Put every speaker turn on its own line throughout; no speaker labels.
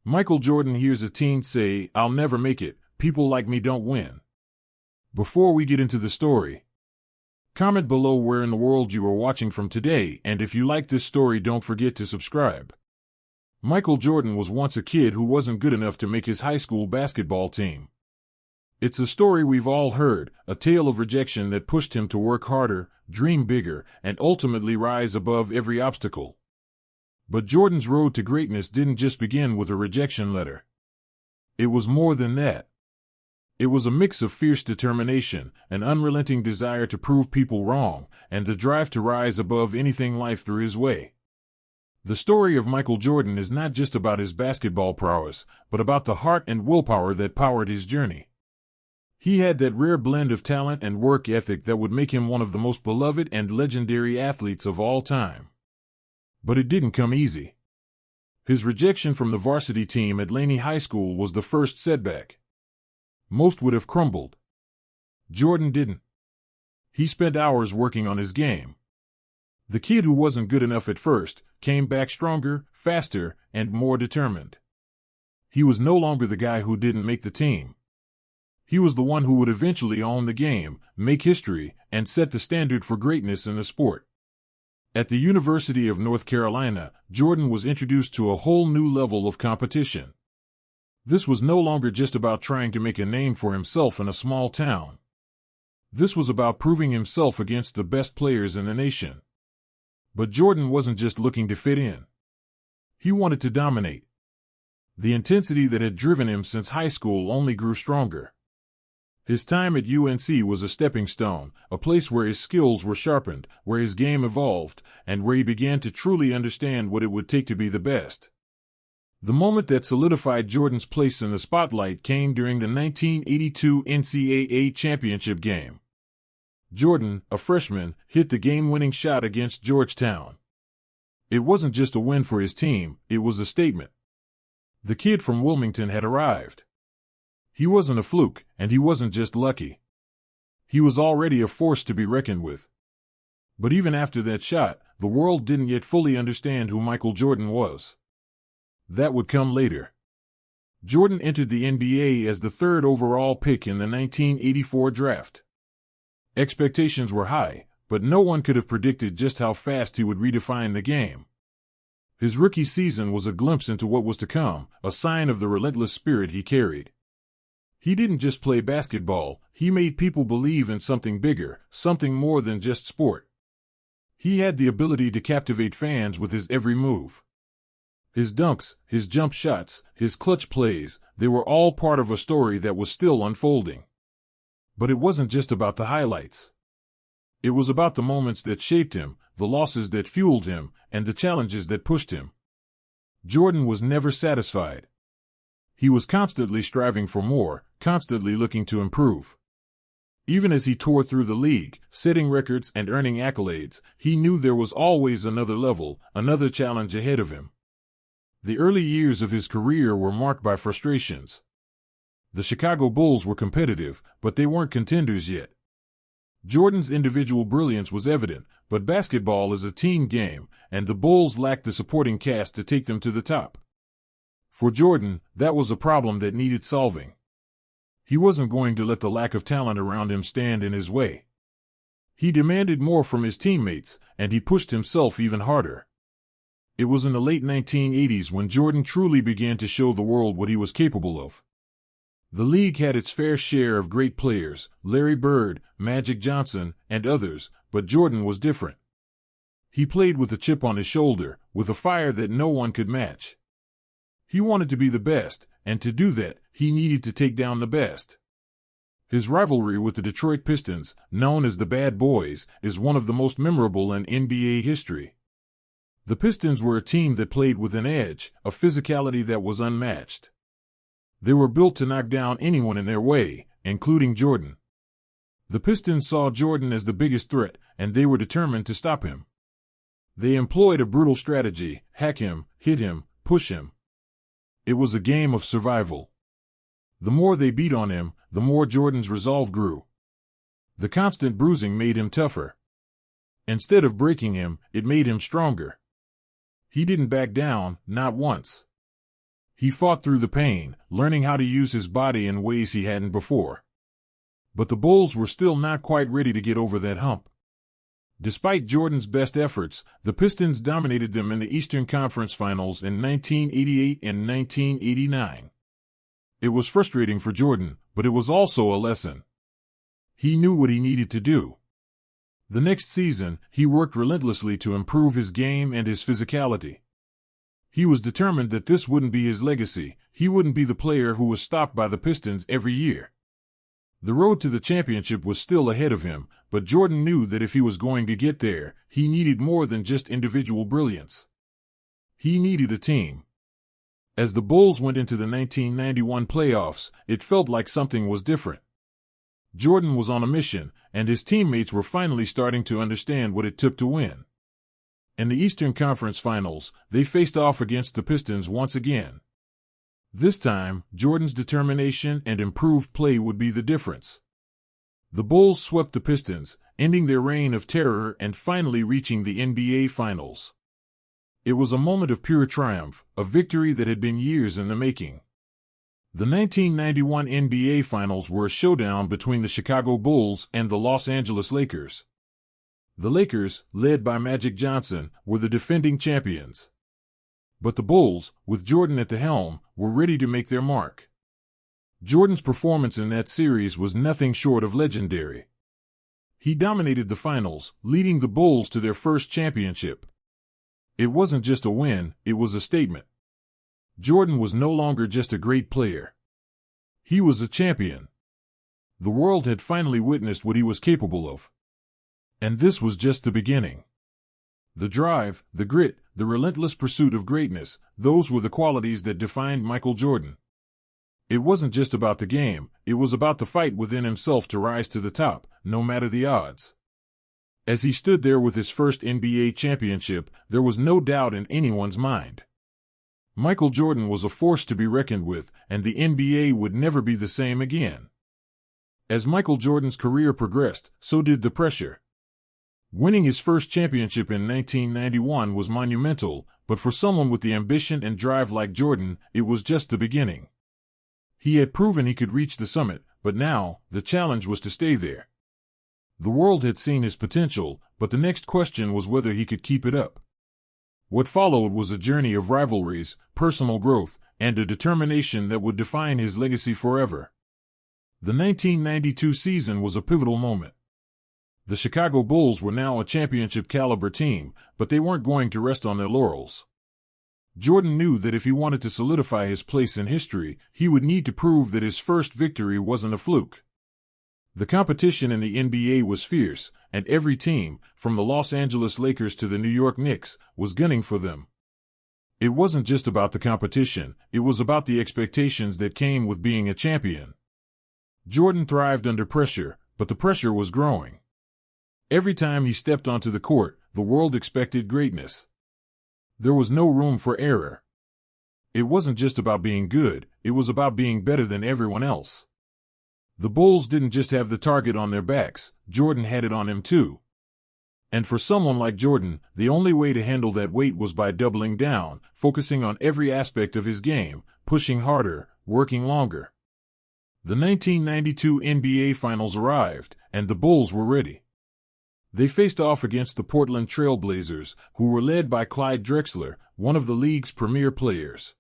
Michael Jordan hears a teen say, "I'll never make it, people like me don't win." Before we get into the story, comment below where in the world you are watching from today, and if you like this story, don't forget to subscribe. Michael Jordan was once a kid who wasn't good enough to make his high school basketball team. It's a story we've all heard, a tale of rejection that pushed him to work harder, dream bigger, and ultimately rise above every obstacle. But Jordan's road to greatness didn't just begin with a rejection letter. It was more than that. It was a mix of fierce determination, an unrelenting desire to prove people wrong, and the drive to rise above anything life threw his way. The story of Michael Jordan is not just about his basketball prowess, but about the heart and willpower that powered his journey. He had that rare blend of talent and work ethic that would make him one of the most beloved and legendary athletes of all time. But it didn't come easy. His rejection from the varsity team at Laney High School was the first setback. Most would have crumbled. Jordan didn't. He spent hours working on his game. The kid who wasn't good enough at first came back stronger, faster, and more determined. He was no longer the guy who didn't make the team. He was the one who would eventually own the game, make history, and set the standard for greatness in the sport. At the University of North Carolina, Jordan was introduced to a whole new level of competition. This was no longer just about trying to make a name for himself in a small town. This was about proving himself against the best players in the nation. But Jordan wasn't just looking to fit in. He wanted to dominate. The intensity that had driven him since high school only grew stronger. His time at UNC was a stepping stone, a place where his skills were sharpened, where his game evolved, and where he began to truly understand what it would take to be the best. The moment that solidified Jordan's place in the spotlight came during the 1982 NCAA championship game. Jordan, a freshman, hit the game-winning shot against Georgetown. It wasn't just a win for his team, it was a statement. The kid from Wilmington had arrived. He wasn't a fluke, and he wasn't just lucky. He was already a force to be reckoned with. But even after that shot, the world didn't yet fully understand who Michael Jordan was. That would come later. Jordan entered the NBA as the third overall pick in the 1984 draft. Expectations were high, but no one could have predicted just how fast he would redefine the game. His rookie season was a glimpse into what was to come, a sign of the relentless spirit he carried. He didn't just play basketball, he made people believe in something bigger, something more than just sport. He had the ability to captivate fans with his every move. His dunks, his jump shots, his clutch plays, they were all part of a story that was still unfolding. But it wasn't just about the highlights. It was about the moments that shaped him, the losses that fueled him, and the challenges that pushed him. Jordan was never satisfied. He was constantly striving for more, constantly looking to improve. Even as he tore through the league, setting records and earning accolades, he knew there was always another level, another challenge ahead of him. The early years of his career were marked by frustrations. The Chicago Bulls were competitive, but they weren't contenders yet. Jordan's individual brilliance was evident, but basketball is a team game, and the Bulls lacked the supporting cast to take them to the top. For Jordan, that was a problem that needed solving. He wasn't going to let the lack of talent around him stand in his way. He demanded more from his teammates, and he pushed himself even harder. It was in the late 1980s when Jordan truly began to show the world what he was capable of. The league had its fair share of great players, Larry Bird, Magic Johnson, and others, but Jordan was different. He played with a chip on his shoulder, with a fire that no one could match. He wanted to be the best, and to do that, he needed to take down the best. His rivalry with the Detroit Pistons, known as the Bad Boys, is one of the most memorable in NBA history. The Pistons were a team that played with an edge, a physicality that was unmatched. They were built to knock down anyone in their way, including Jordan. The Pistons saw Jordan as the biggest threat, and they were determined to stop him. They employed a brutal strategy: hack him, hit him, push him. It was a game of survival. The more they beat on him, the more Jordan's resolve grew. The constant bruising made him tougher. Instead of breaking him, it made him stronger. He didn't back down, not once. He fought through the pain, learning how to use his body in ways he hadn't before. But the Bulls were still not quite ready to get over that hump. Despite Jordan's best efforts, the Pistons dominated them in the Eastern Conference Finals in 1988 and 1989. It was frustrating for Jordan, but it was also a lesson. He knew what he needed to do. The next season, he worked relentlessly to improve his game and his physicality. He was determined that this wouldn't be his legacy. He wouldn't be the player who was stopped by the Pistons every year. The road to the championship was still ahead of him, but Jordan knew that if he was going to get there, he needed more than just individual brilliance. He needed a team. As the Bulls went into the 1991 playoffs, it felt like something was different. Jordan was on a mission, and his teammates were finally starting to understand what it took to win. In the Eastern Conference Finals, they faced off against the Pistons once again. This time, Jordan's determination and improved play would be the difference. The Bulls swept the Pistons, ending their reign of terror and finally reaching the NBA Finals. It was a moment of pure triumph, a victory that had been years in the making. The 1991 NBA Finals were a showdown between the Chicago Bulls and the Los Angeles Lakers. The Lakers, led by Magic Johnson, were the defending champions. But the Bulls, with Jordan at the helm, were ready to make their mark. Jordan's performance in that series was nothing short of legendary. He dominated the finals, leading the Bulls to their first championship. It wasn't just a win, it was a statement. Jordan was no longer just a great player. He was a champion. The world had finally witnessed what he was capable of. And this was just the beginning. The drive, the grit, the relentless pursuit of greatness, those were the qualities that defined Michael Jordan. It wasn't just about the game, it was about the fight within himself to rise to the top, no matter the odds. As he stood there with his first NBA championship, there was no doubt in anyone's mind. Michael Jordan was a force to be reckoned with, and the NBA would never be the same again. As Michael Jordan's career progressed, so did the pressure. Winning his first championship in 1991 was monumental, but for someone with the ambition and drive like Jordan, it was just the beginning. He had proven he could reach the summit, but now, the challenge was to stay there. The world had seen his potential, but the next question was whether he could keep it up. What followed was a journey of rivalries, personal growth, and a determination that would define his legacy forever. The 1992 season was a pivotal moment. The Chicago Bulls were now a championship-caliber team, but they weren't going to rest on their laurels. Jordan knew that if he wanted to solidify his place in history, he would need to prove that his first victory wasn't a fluke. The competition in the NBA was fierce, and every team, from the Los Angeles Lakers to the New York Knicks, was gunning for them. It wasn't just about the competition, it was about the expectations that came with being a champion. Jordan thrived under pressure, but the pressure was growing. Every time he stepped onto the court, the world expected greatness. There was no room for error. It wasn't just about being good, it was about being better than everyone else. The Bulls didn't just have the target on their backs, Jordan had it on him too. And for someone like Jordan, the only way to handle that weight was by doubling down, focusing on every aspect of his game, pushing harder, working longer. The 1992 NBA Finals arrived, and the Bulls were ready. They faced off against the Portland Trail Blazers, who were led by Clyde Drexler, one of the league's premier players.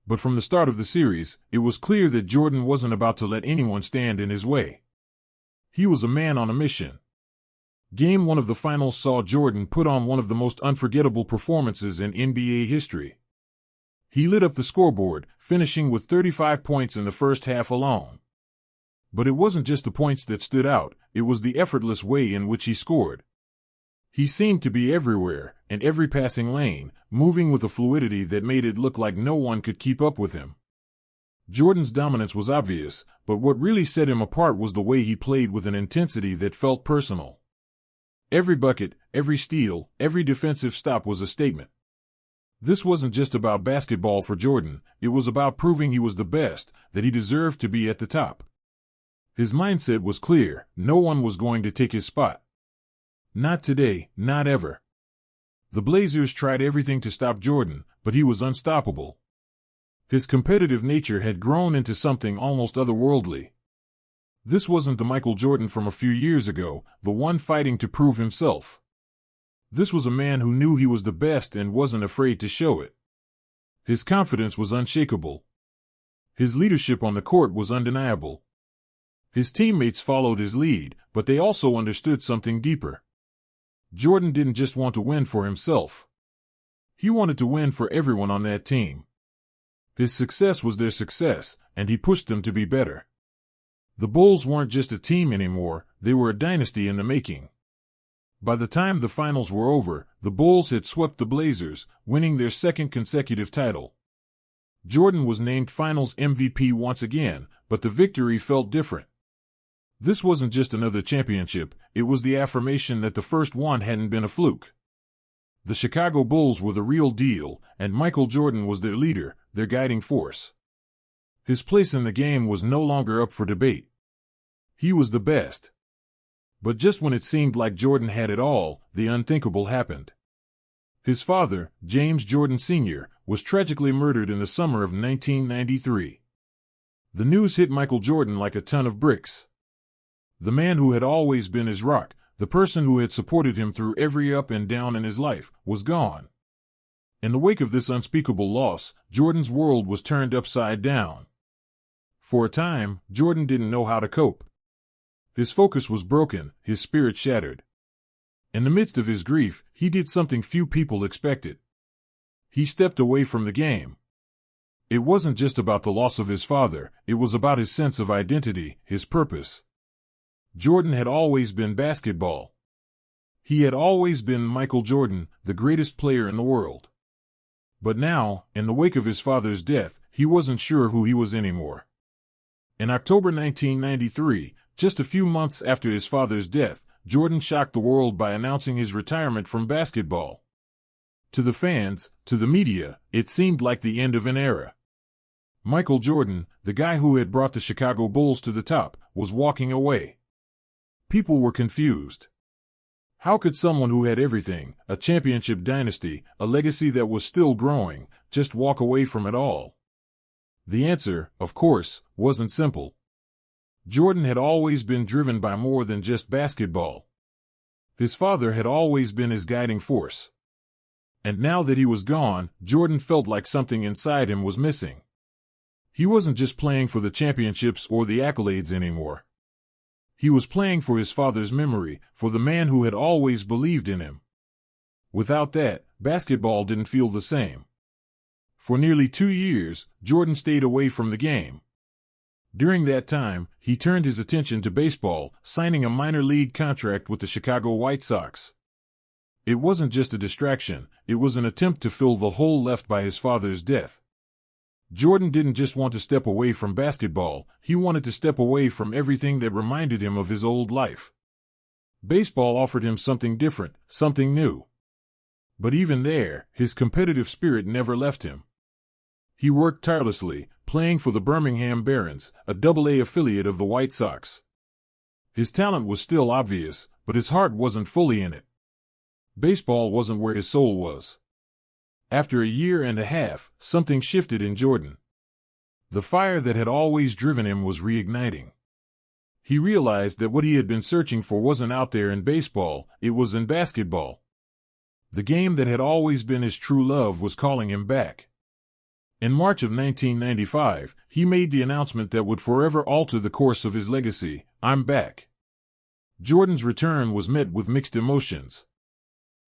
But from the start of the series, it was clear that Jordan wasn't about to let anyone stand in his way. He was a man on a mission. Game 1 of the finals saw Jordan put on one of the most unforgettable performances in NBA history. He lit up the scoreboard, finishing with 35 points in the first half alone. But it wasn't just the points that stood out, it was the effortless way in which he scored. He seemed to be everywhere, in every passing lane, moving with a fluidity that made it look like no one could keep up with him. Jordan's dominance was obvious, but what really set him apart was the way he played with an intensity that felt personal. Every bucket, every steal, every defensive stop was a statement. This wasn't just about basketball for Jordan, it was about proving he was the best, that he deserved to be at the top. His mindset was clear, no one was going to take his spot. Not today, not ever. The Blazers tried everything to stop Jordan, but he was unstoppable. His competitive nature had grown into something almost otherworldly. This wasn't the Michael Jordan from a few years ago, the one fighting to prove himself. This was a man who knew he was the best and wasn't afraid to show it. His confidence was unshakable. His leadership on the court was undeniable. His teammates followed his lead, but they also understood something deeper. Jordan didn't just want to win for himself. He wanted to win for everyone on that team. His success was their success, and he pushed them to be better. The Bulls weren't just a team anymore, they were a dynasty in the making. By the time the finals were over, the Bulls had swept the Blazers, winning their second consecutive title. Jordan was named Finals MVP once again, but the victory felt different. This wasn't just another championship, it was the affirmation that the first one hadn't been a fluke. The Chicago Bulls were the real deal, and Michael Jordan was their leader, their guiding force. His place in the game was no longer up for debate. He was the best. But just when it seemed like Jordan had it all, the unthinkable happened. His father, James Jordan Sr., was tragically murdered in the summer of 1993. The news hit Michael Jordan like a ton of bricks. The man who had always been his rock, the person who had supported him through every up and down in his life, was gone. In the wake of this unspeakable loss, Jordan's world was turned upside down. For a time, Jordan didn't know how to cope. His focus was broken, his spirit shattered. In the midst of his grief, he did something few people expected. He stepped away from the game. It wasn't just about the loss of his father, it was about his sense of identity, his purpose. Jordan had always been basketball. He had always been Michael Jordan, the greatest player in the world. But now, in the wake of his father's death, he wasn't sure who he was anymore. In October 1993, just a few months after his father's death, Jordan shocked the world by announcing his retirement from basketball. To the fans, to the media, it seemed like the end of an era. Michael Jordan, the guy who had brought the Chicago Bulls to the top, was walking away. People were confused. How could someone who had everything, a championship dynasty, a legacy that was still growing, just walk away from it all? The answer, of course, wasn't simple. Jordan had always been driven by more than just basketball. His father had always been his guiding force. And now that he was gone, Jordan felt like something inside him was missing. He wasn't just playing for the championships or the accolades anymore. He was playing for his father's memory, for the man who had always believed in him. Without that, basketball didn't feel the same. For nearly 2 years, Jordan stayed away from the game. During that time, he turned his attention to baseball, signing a minor league contract with the Chicago White Sox. It wasn't just a distraction, it was an attempt to fill the hole left by his father's death. Jordan didn't just want to step away from basketball, he wanted to step away from everything that reminded him of his old life. Baseball offered him something different, something new. But even there, his competitive spirit never left him. He worked tirelessly, playing for the Birmingham Barons, a Double-A affiliate of the White Sox. His talent was still obvious, but his heart wasn't fully in it. Baseball wasn't where his soul was. After a year and a half, something shifted in Jordan. The fire that had always driven him was reigniting. He realized that what he had been searching for wasn't out there in baseball, it was in basketball. The game that had always been his true love was calling him back. In March of 1995, he made the announcement that would forever alter the course of his legacy: "I'm back." Jordan's return was met with mixed emotions.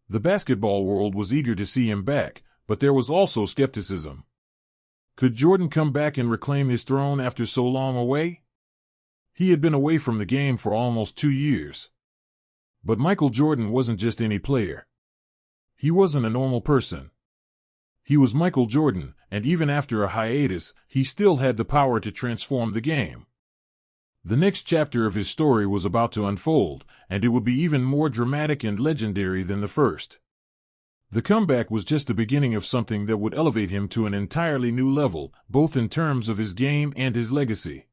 The basketball world was eager to see him back, but there was also skepticism. Could Jordan come back and reclaim his throne after so long away? He had been away from the game for almost 2 years. But Michael Jordan wasn't just any player. He wasn't a normal person. He was Michael Jordan, and even after a hiatus, he still had the power to transform the game. The next chapter of his story was about to unfold, and it would be even more dramatic and legendary than the first. The comeback was just the beginning of something that would elevate him to an entirely new level, both in terms of his game and his legacy.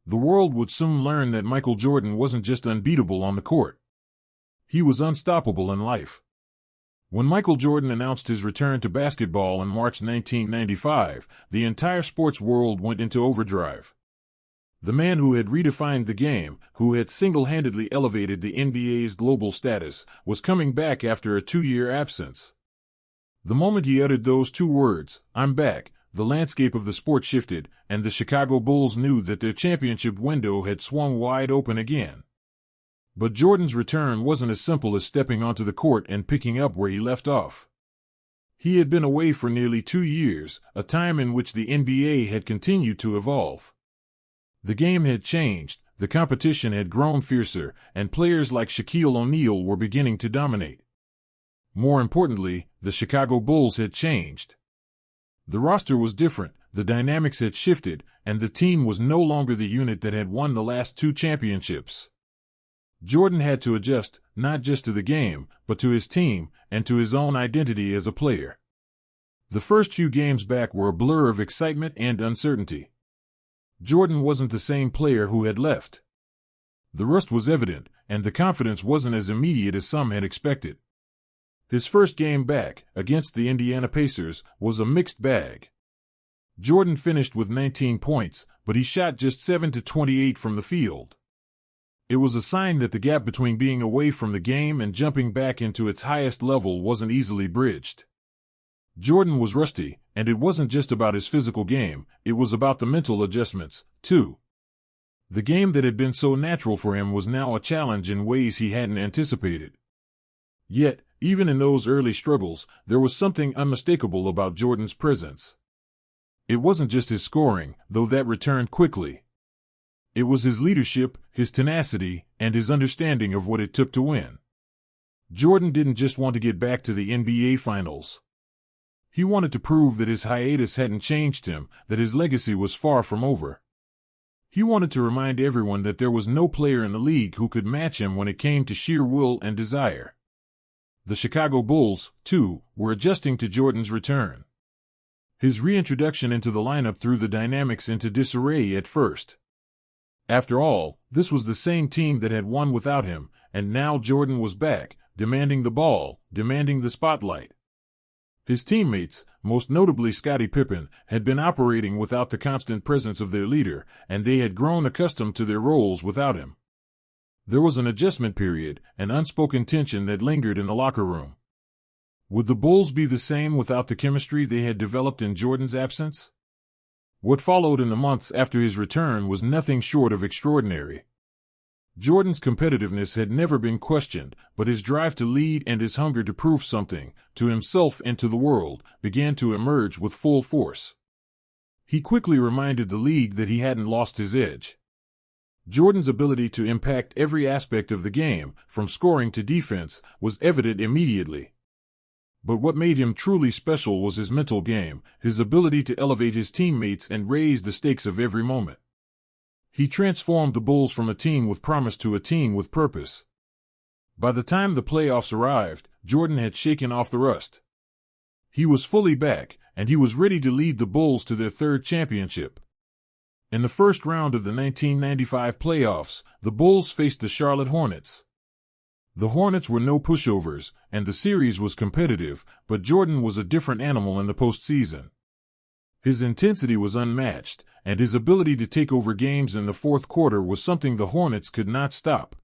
The world would soon learn that Michael Jordan wasn't just unbeatable on the court. He was unstoppable in life. When Michael Jordan announced his return to basketball in March 1995, the entire sports world went into overdrive. The man who had redefined the game, who had single-handedly elevated the NBA's global status, was coming back after a 2-year absence. The moment he uttered those 2 words, "I'm back," the landscape of the sport shifted, and the Chicago Bulls knew that their championship window had swung wide open again. But Jordan's return wasn't as simple as stepping onto the court and picking up where he left off. He had been away for nearly 2 years, a time in which the NBA had continued to evolve. The game had changed, the competition had grown fiercer, and players like Shaquille O'Neal were beginning to dominate. More importantly, the Chicago Bulls had changed. The roster was different, the dynamics had shifted, and the team was no longer the unit that had won the last 2 championships. Jordan had to adjust, not just to the game, but to his team, and to his own identity as a player. The first few games back were a blur of excitement and uncertainty. Jordan wasn't the same player who had left. The rust was evident, and the confidence wasn't as immediate as some had expected. His first game back, against the Indiana Pacers, was a mixed bag. Jordan finished with 19 points, but he shot just 7-28 from the field. It was a sign that the gap between being away from the game and jumping back into its highest level wasn't easily bridged. Jordan was rusty, and it wasn't just about his physical game, it was about the mental adjustments, too. The game that had been so natural for him was now a challenge in ways he hadn't anticipated. Yet, even in those early struggles, there was something unmistakable about Jordan's presence. It wasn't just his scoring, though that returned quickly. It was his leadership, his tenacity, and his understanding of what it took to win. Jordan didn't just want to get back to the NBA Finals. He wanted to prove that his hiatus hadn't changed him, that his legacy was far from over. He wanted to remind everyone that there was no player in the league who could match him when it came to sheer will and desire. The Chicago Bulls, too, were adjusting to Jordan's return. His reintroduction into the lineup threw the dynamics into disarray at first. After all, this was the same team that had won without him, and now Jordan was back, demanding the ball, demanding the spotlight. His teammates, most notably Scottie Pippen, had been operating without the constant presence of their leader, and they had grown accustomed to their roles without him. There was an adjustment period, an unspoken tension that lingered in the locker room. Would the Bulls be the same without the chemistry they had developed in Jordan's absence? What followed in the months after his return was nothing short of extraordinary. Jordan's competitiveness had never been questioned, but his drive to lead and his hunger to prove something, to himself and to the world, began to emerge with full force. He quickly reminded the league that he hadn't lost his edge. Jordan's ability to impact every aspect of the game, from scoring to defense, was evident immediately. But what made him truly special was his mental game, his ability to elevate his teammates and raise the stakes of every moment. He transformed the Bulls from a team with promise to a team with purpose. By the time the playoffs arrived, Jordan had shaken off the rust. He was fully back, and he was ready to lead the Bulls to their 3rd championship. In the first round of the 1995 playoffs, the Bulls faced the Charlotte Hornets. The Hornets were no pushovers, and the series was competitive, but Jordan was a different animal in the postseason. His intensity was unmatched, and his ability to take over games in the fourth quarter was something the Hornets could not stop.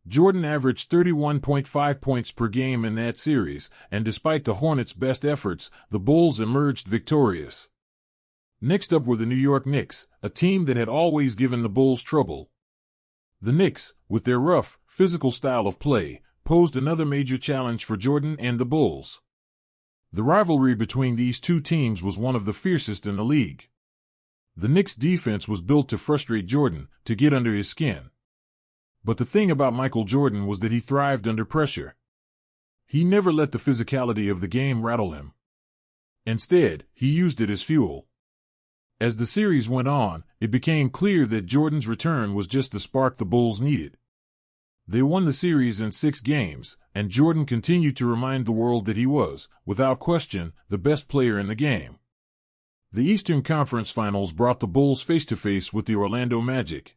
Jordan averaged 31.5 points per game in that series, and despite the Hornets' best efforts, the Bulls emerged victorious. Next up were the New York Knicks, a team that had always given the Bulls trouble. The Knicks, with their rough, physical style of play, posed another major challenge for Jordan and the Bulls. The rivalry between these two teams was one of the fiercest in the league. The Knicks' defense was built to frustrate Jordan, to get under his skin. But the thing about Michael Jordan was that he thrived under pressure. He never let the physicality of the game rattle him. Instead, he used it as fuel. As the series went on, it became clear that Jordan's return was just the spark the Bulls needed. They won the series in 6 games, and Jordan continued to remind the world that he was, without question, the best player in the game. The Eastern Conference Finals brought the Bulls face-to-face with the Orlando Magic.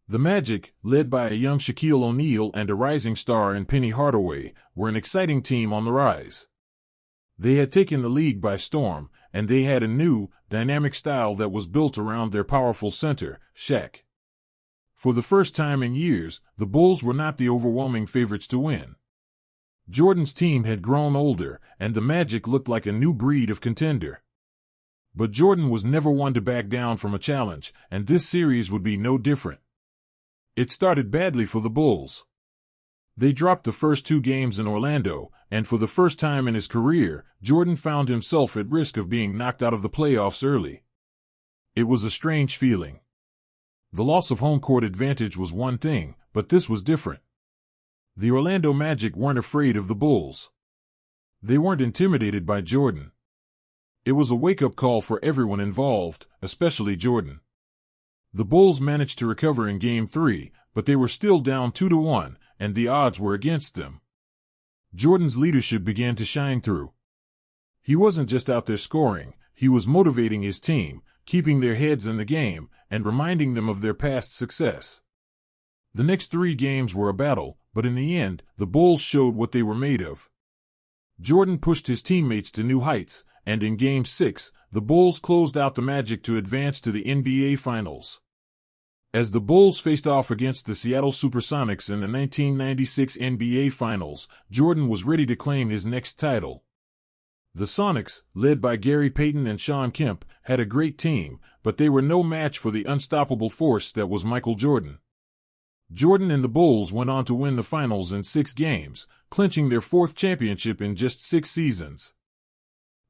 The Magic, led by a young Shaquille O'Neal and a rising star in Penny Hardaway, were an exciting team on the rise. They had taken the league by storm, and they had a new, dynamic style that was built around their powerful center, Shaq. For the first time in years, the Bulls were not the overwhelming favorites to win. Jordan's team had grown older, and the Magic looked like a new breed of contender. But Jordan was never one to back down from a challenge, and this series would be no different. It started badly for the Bulls. They dropped the first 2 games in Orlando, and for the first time in his career, Jordan found himself at risk of being knocked out of the playoffs early. It was a strange feeling. The loss of home court advantage was one thing, but this was different. The Orlando Magic weren't afraid of the Bulls. They weren't intimidated by Jordan. It was a wake-up call for everyone involved, especially Jordan. The Bulls managed to recover in Game 3, but they were still down 2-1, and the odds were against them. Jordan's leadership began to shine through. He wasn't just out there scoring, he was motivating his team, keeping their heads in the game, and reminding them of their past success. The next 3 games were a battle, but in the end, the Bulls showed what they were made of. Jordan pushed his teammates to new heights, and in Game 6, the Bulls closed out the Magic to advance to the NBA Finals. As the Bulls faced off against the Seattle Supersonics in the 1996 NBA Finals, Jordan was ready to claim his next title. The Sonics, led by Gary Payton and Shawn Kemp, had a great team, but they were no match for the unstoppable force that was Michael Jordan. Jordan and the Bulls went on to win the finals in 6 games, clinching their 4th championship in just 6 seasons.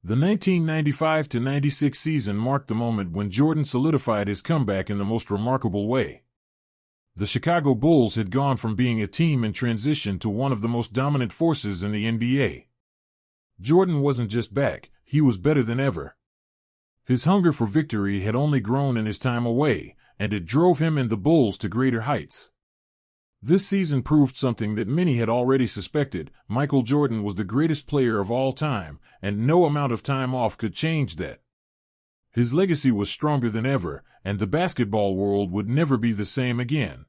The 1995-96 season marked the moment when Jordan solidified his comeback in the most remarkable way. The Chicago Bulls had gone from being a team in transition to one of the most dominant forces in the NBA. Jordan wasn't just back, he was better than ever. His hunger for victory had only grown in his time away, and it drove him and the Bulls to greater heights. This season proved something that many had already suspected: Michael Jordan was the greatest player of all time, and no amount of time off could change that. His legacy was stronger than ever, and the basketball world would never be the same again.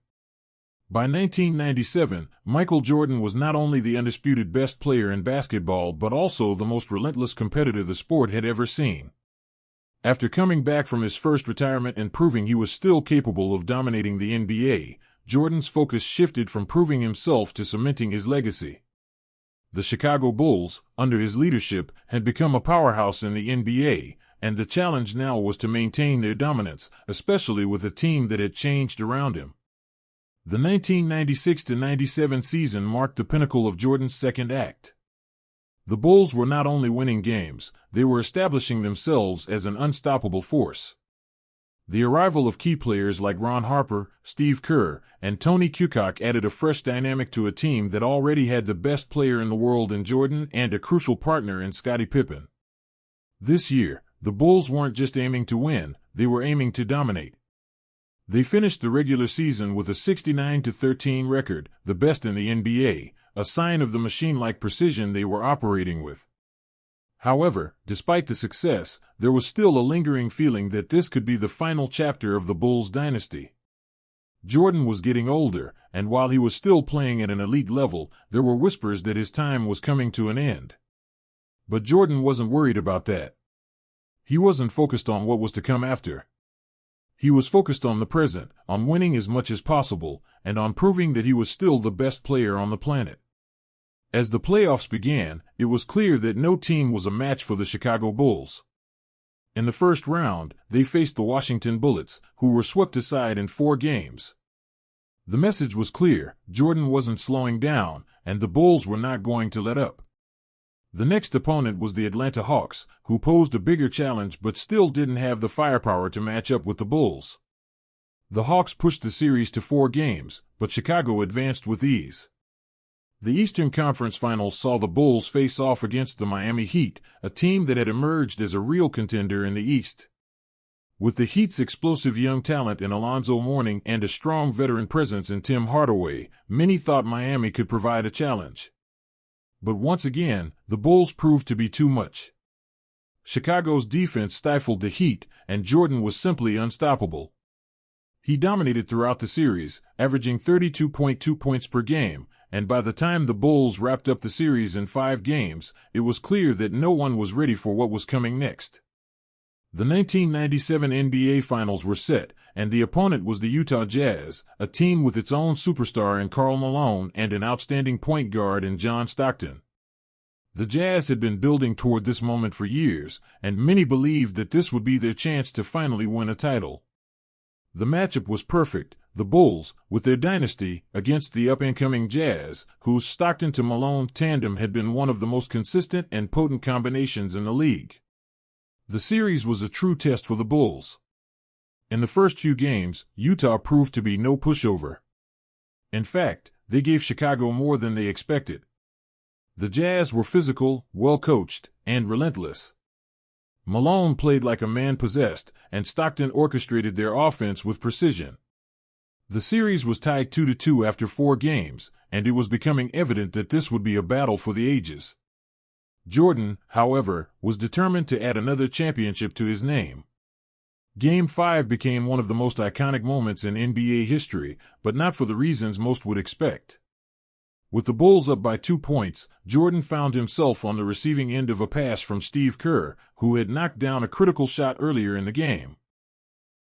By 1997, Michael Jordan was not only the undisputed best player in basketball but also the most relentless competitor the sport had ever seen. After coming back from his first retirement and proving he was still capable of dominating the NBA, Jordan's focus shifted from proving himself to cementing his legacy. The Chicago Bulls, under his leadership, had become a powerhouse in the NBA, and the challenge now was to maintain their dominance, especially with a team that had changed around him. The 1996-97 season marked the pinnacle of Jordan's second act. The Bulls were not only winning games, they were establishing themselves as an unstoppable force. The arrival of key players like Ron Harper, Steve Kerr, and Tony Kukoc added a fresh dynamic to a team that already had the best player in the world in Jordan and a crucial partner in Scottie Pippen. This year, the Bulls weren't just aiming to win, they were aiming to dominate. They finished the regular season with a 69-13 record, the best in the NBA, a sign of the machine-like precision they were operating with. However, despite the success, there was still a lingering feeling that this could be the final chapter of the Bulls dynasty. Jordan was getting older, and while he was still playing at an elite level, there were whispers that his time was coming to an end. But Jordan wasn't worried about that. He wasn't focused on what was to come after. He was focused on the present, on winning as much as possible, and on proving that he was still the best player on the planet. As the playoffs began, it was clear that no team was a match for the Chicago Bulls. In the first round, they faced the Washington Bullets, who were swept aside in 4 games. The message was clear: Jordan wasn't slowing down, and the Bulls were not going to let up. The next opponent was the Atlanta Hawks, who posed a bigger challenge but still didn't have the firepower to match up with the Bulls. The Hawks pushed the series to 4 games, but Chicago advanced with ease. The Eastern Conference Finals saw the Bulls face off against the Miami Heat, a team that had emerged as a real contender in the East. With the Heat's explosive young talent in Alonzo Mourning and a strong veteran presence in Tim Hardaway, many thought Miami could provide a challenge. But once again, the Bulls proved to be too much. Chicago's defense stifled the Heat, and Jordan was simply unstoppable. He dominated throughout the series, averaging 32.2 points per game, and by the time the Bulls wrapped up the series in 5 games, it was clear that no one was ready for what was coming next. The 1997 NBA Finals were set, and the opponent was the Utah Jazz, a team with its own superstar in Karl Malone and an outstanding point guard in John Stockton. The Jazz had been building toward this moment for years, and many believed that this would be their chance to finally win a title. The matchup was perfect, the Bulls, with their dynasty, against the up-and-coming Jazz, whose Stockton to Malone tandem had been one of the most consistent and potent combinations in the league. The series was a true test for the Bulls. In the first few games, Utah proved to be no pushover. In fact, they gave Chicago more than they expected. The Jazz were physical, well-coached, and relentless. Malone played like a man possessed, and Stockton orchestrated their offense with precision. The series was tied 2-2 after 4 games, and it was becoming evident that this would be a battle for the ages. Jordan, however, was determined to add another championship to his name. Game 5 became one of the most iconic moments in NBA history, but not for the reasons most would expect. With the Bulls up by 2 points, Jordan found himself on the receiving end of a pass from Steve Kerr, who had knocked down a critical shot earlier in the game.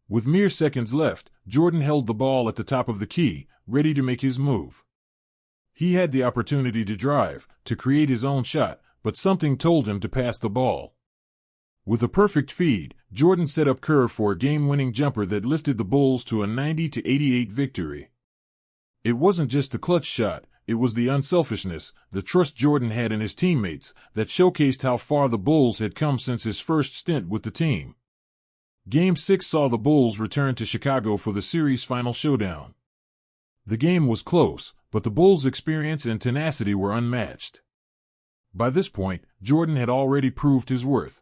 With mere seconds left, Jordan held the ball at the top of the key, ready to make his move. He had the opportunity to drive, to create his own shot, but something told him to pass the ball. With a perfect feed, Jordan set up Kerr for a game-winning jumper that lifted the Bulls to a 90-88 victory. It wasn't just the clutch shot, it was the unselfishness, the trust Jordan had in his teammates, that showcased how far the Bulls had come since his first stint with the team. Game 6 saw the Bulls return to Chicago for the series' final showdown. The game was close, but the Bulls' experience and tenacity were unmatched. By this point, Jordan had already proved his worth.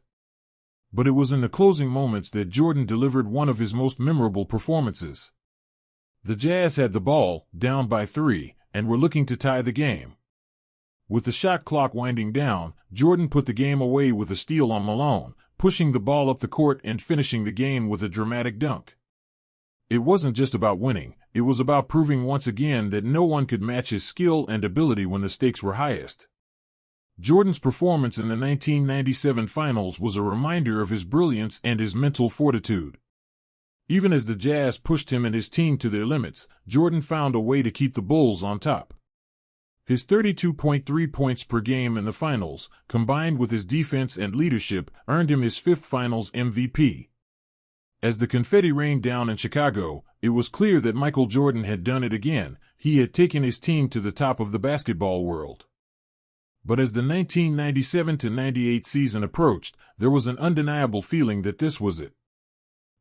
But it was in the closing moments that Jordan delivered one of his most memorable performances. The Jazz had the ball, down by 3, and were looking to tie the game. With the shot clock winding down, Jordan put the game away with a steal on Malone, pushing the ball up the court and finishing the game with a dramatic dunk. It wasn't just about winning, it was about proving once again that no one could match his skill and ability when the stakes were highest. Jordan's performance in the 1997 Finals was a reminder of his brilliance and his mental fortitude. Even as the Jazz pushed him and his team to their limits, Jordan found a way to keep the Bulls on top. His 32.3 points per game in the Finals, combined with his defense and leadership, earned him his 5th Finals MVP. As the confetti rained down in Chicago, it was clear that Michael Jordan had done it again. He had taken his team to the top of the basketball world. But as the 1997-98 season approached, there was an undeniable feeling that this was it.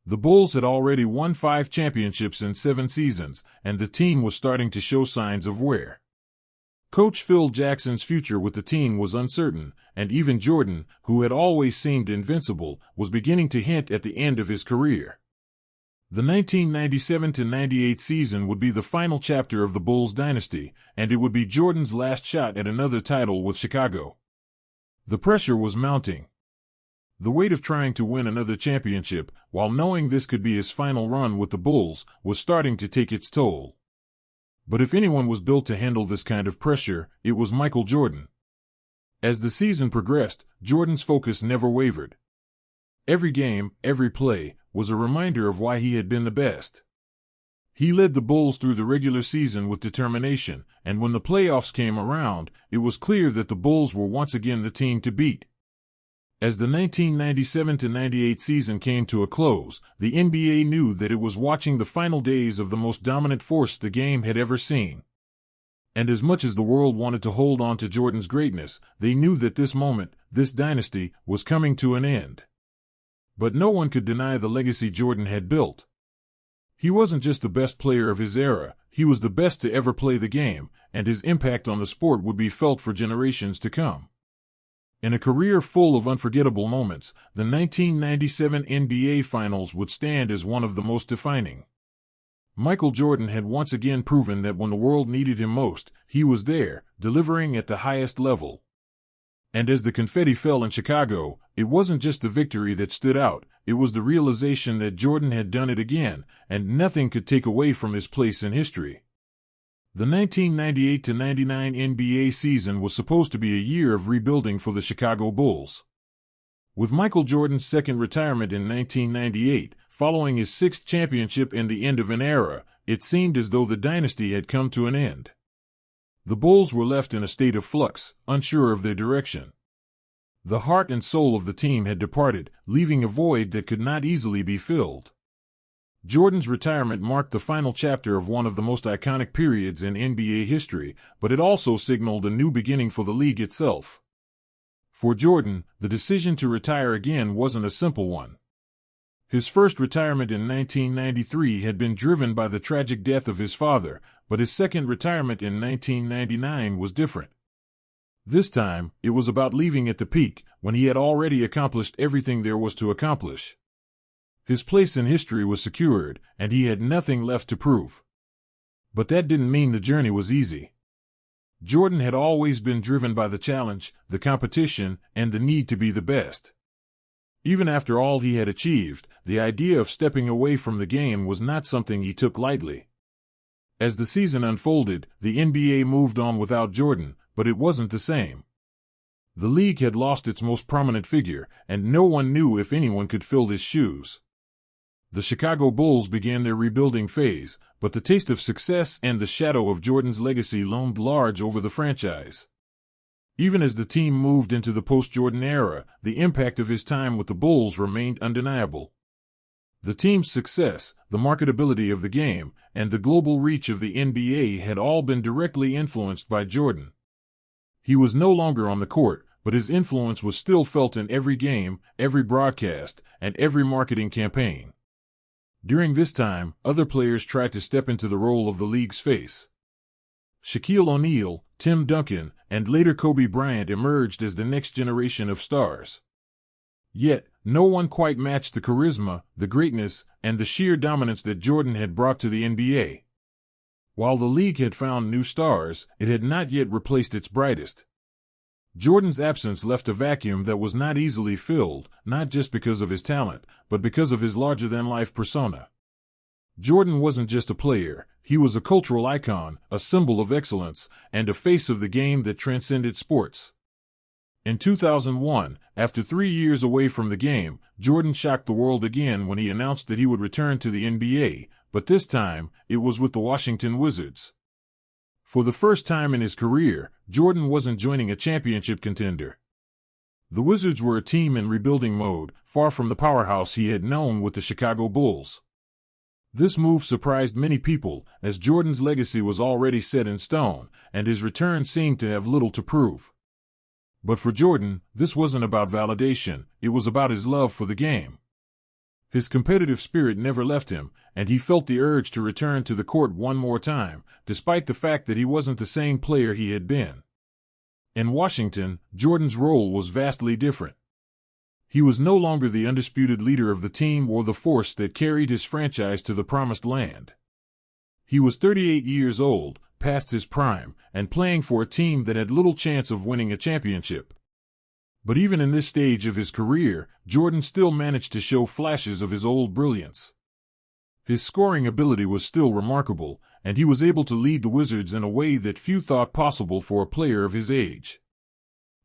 The Bulls had already won 5 championships in 7 seasons, and the team was starting to show signs of wear. Coach Phil Jackson's future with the team was uncertain, and even Jordan, who had always seemed invincible, was beginning to hint at the end of his career. The 1997-98 season would be the final chapter of the Bulls dynasty, and it would be Jordan's last shot at another title with Chicago. The pressure was mounting. The weight of trying to win another championship, while knowing this could be his final run with the Bulls, was starting to take its toll. But if anyone was built to handle this kind of pressure, it was Michael Jordan. As the season progressed, Jordan's focus never wavered. Every game, every play, was a reminder of why he had been the best. He led the Bulls through the regular season with determination, and when the playoffs came around, it was clear that the Bulls were once again the team to beat. As the 1997-98 season came to a close, the NBA knew that it was watching the final days of the most dominant force the game had ever seen. And as much as the world wanted to hold on to Jordan's greatness, they knew that this moment, this dynasty, was coming to an end. But no one could deny the legacy Jordan had built. He wasn't just the best player of his era, he was the best to ever play the game, and his impact on the sport would be felt for generations to come. In a career full of unforgettable moments, the 1997 NBA Finals would stand as one of the most defining. Michael Jordan had once again proven that when the world needed him most, he was there, delivering at the highest level. And as the confetti fell in Chicago, it wasn't just the victory that stood out, it was the realization that Jordan had done it again, and nothing could take away from his place in history. The 1998-99 NBA season was supposed to be a year of rebuilding for the Chicago Bulls. With Michael Jordan's second retirement in 1998, following his sixth championship and the end of an era, it seemed as though the dynasty had come to an end. The Bulls were left in a state of flux, unsure of their direction. The heart and soul of the team had departed, leaving a void that could not easily be filled. Jordan's retirement marked the final chapter of one of the most iconic periods in NBA history, but it also signaled a new beginning for the league itself. For Jordan, the decision to retire again wasn't a simple one. His first retirement in 1993 had been driven by the tragic death of his father, but his second retirement in 1999 was different. This time, it was about leaving at the peak, when he had already accomplished everything there was to accomplish. His place in history was secured, and he had nothing left to prove. But that didn't mean the journey was easy. Jordan had always been driven by the challenge, the competition, and the need to be the best. Even after all he had achieved, the idea of stepping away from the game was not something he took lightly. As the season unfolded, the NBA moved on without Jordan, but it wasn't the same. The league had lost its most prominent figure, and no one knew if anyone could fill his shoes. The Chicago Bulls began their rebuilding phase, but the taste of success and the shadow of Jordan's legacy loomed large over the franchise. Even as the team moved into the post-Jordan era, the impact of his time with the Bulls remained undeniable. The team's success, the marketability of the game, and the global reach of the NBA had all been directly influenced by Jordan. He was no longer on the court, but his influence was still felt in every game, every broadcast, and every marketing campaign. During this time, other players tried to step into the role of the league's face. Shaquille O'Neal, Tim Duncan, and later Kobe Bryant emerged as the next generation of stars. Yet, no one quite matched the charisma, the greatness, and the sheer dominance that Jordan had brought to the NBA. While the league had found new stars, it had not yet replaced its brightest. Jordan's absence left a vacuum that was not easily filled, not just because of his talent, but because of his larger-than-life persona. Jordan wasn't just a player, he was a cultural icon, a symbol of excellence, and a face of the game that transcended sports. In 2001, after 3 years away from the game, Jordan shocked the world again when he announced that he would return to the NBA, but this time, it was with the Washington Wizards. For the first time in his career, Jordan wasn't joining a championship contender. The Wizards were a team in rebuilding mode, far from the powerhouse he had known with the Chicago Bulls. This move surprised many people, as Jordan's legacy was already set in stone, and his return seemed to have little to prove. But for Jordan, this wasn't about validation, it was about his love for the game. His competitive spirit never left him, and he felt the urge to return to the court one more time, despite the fact that he wasn't the same player he had been. In Washington, Jordan's role was vastly different. He was no longer the undisputed leader of the team or the force that carried his franchise to the promised land. He was 38 years old, past his prime, and playing for a team that had little chance of winning a championship. But even in this stage of his career, Jordan still managed to show flashes of his old brilliance. His scoring ability was still remarkable, and he was able to lead the Wizards in a way that few thought possible for a player of his age.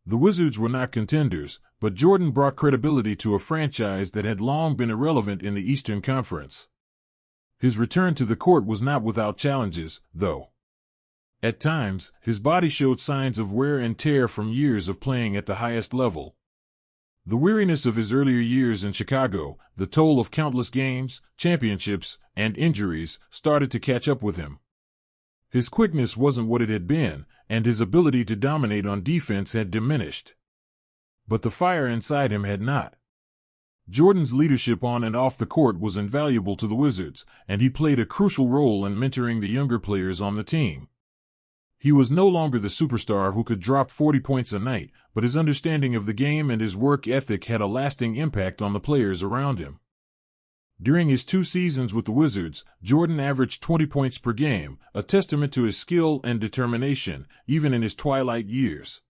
The Wizards were not contenders, but Jordan brought credibility to a franchise that had long been irrelevant in the Eastern Conference. His return to the court was not without challenges, though. At times, his body showed signs of wear and tear from years of playing at the highest level. The weariness of his earlier years in Chicago, the toll of countless games, championships, and injuries, started to catch up with him. His quickness wasn't what it had been, and his ability to dominate on defense had diminished. But the fire inside him had not. Jordan's leadership on and off the court was invaluable to the Wizards, and he played a crucial role in mentoring the younger players on the team. He was no longer the superstar who could drop 40 points a night, but his understanding of the game and his work ethic had a lasting impact on the players around him. During his 2 seasons with the Wizards, Jordan averaged 20 points per game, a testament to his skill and determination, even in his twilight years.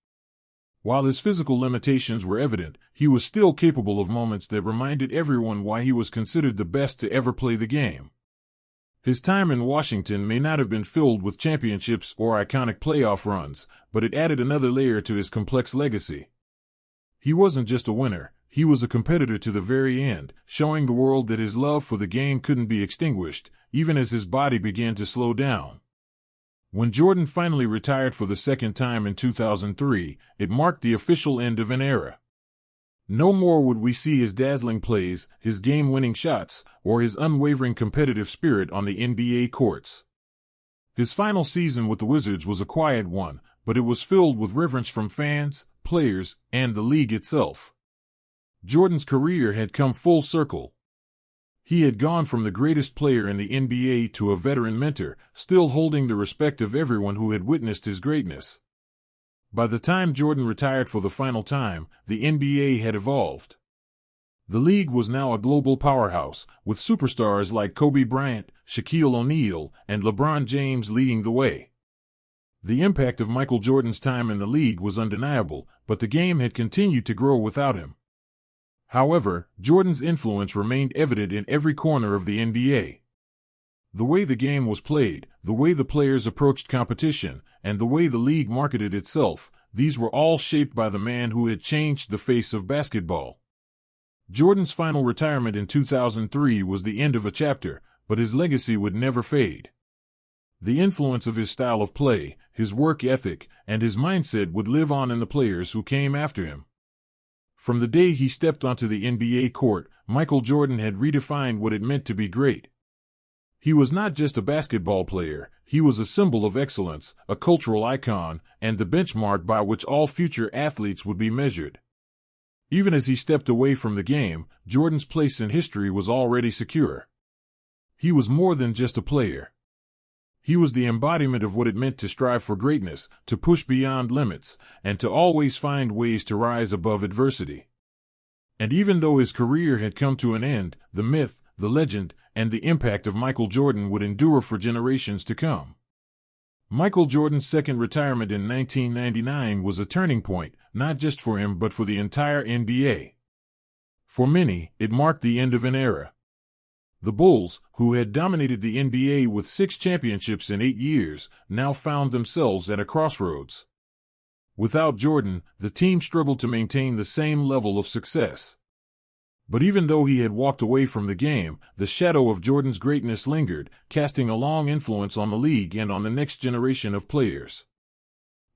While his physical limitations were evident, he was still capable of moments that reminded everyone why he was considered the best to ever play the game. His time in Washington may not have been filled with championships or iconic playoff runs, but it added another layer to his complex legacy. He wasn't just a winner, he was a competitor to the very end, showing the world that his love for the game couldn't be extinguished, even as his body began to slow down. When Jordan finally retired for the second time in 2003, it marked the official end of an era. No more would we see his dazzling plays, his game-winning shots, or his unwavering competitive spirit on the NBA courts. His final season with the Wizards was a quiet one, but it was filled with reverence from fans, players, and the league itself. Jordan's career had come full circle. He had gone from the greatest player in the NBA to a veteran mentor, still holding the respect of everyone who had witnessed his greatness. By the time Jordan retired for the final time, the NBA had evolved. The league was now a global powerhouse, with superstars like Kobe Bryant, Shaquille O'Neal, and LeBron James leading the way. The impact of Michael Jordan's time in the league was undeniable, but the game had continued to grow without him. However, Jordan's influence remained evident in every corner of the NBA. The way the game was played, the way the players approached competition, and the way the league marketed itself, these were all shaped by the man who had changed the face of basketball. Jordan's final retirement in 2003 was the end of a chapter, but his legacy would never fade. The influence of his style of play, his work ethic, and his mindset would live on in the players who came after him. From the day he stepped onto the NBA court, Michael Jordan had redefined what it meant to be great. He was not just a basketball player, he was a symbol of excellence, a cultural icon, and the benchmark by which all future athletes would be measured. Even as he stepped away from the game, Jordan's place in history was already secure. He was more than just a player. He was the embodiment of what it meant to strive for greatness, to push beyond limits, and to always find ways to rise above adversity. And even though his career had come to an end, the myth, the legend, and the impact of Michael Jordan would endure for generations to come. Michael Jordan's second retirement in 1999 was a turning point, not just for him but for the entire NBA. For many, it marked the end of an era. The Bulls, who had dominated the NBA with 6 championships in 8 years, now found themselves at a crossroads. Without Jordan, the team struggled to maintain the same level of success. But even though he had walked away from the game, the shadow of Jordan's greatness lingered, casting a long influence on the league and on the next generation of players.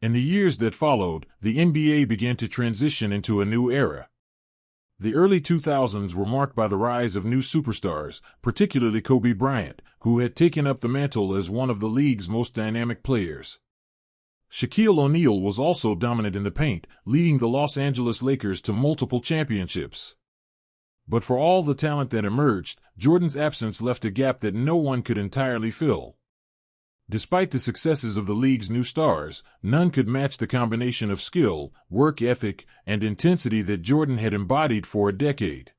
In the years that followed, the NBA began to transition into a new era. The early 2000s were marked by the rise of new superstars, particularly Kobe Bryant, who had taken up the mantle as one of the league's most dynamic players. Shaquille O'Neal was also dominant in the paint, leading the Los Angeles Lakers to multiple championships. But for all the talent that emerged, Jordan's absence left a gap that no one could entirely fill. Despite the successes of the league's new stars, none could match the combination of skill, work ethic, and intensity that Jordan had embodied for a decade.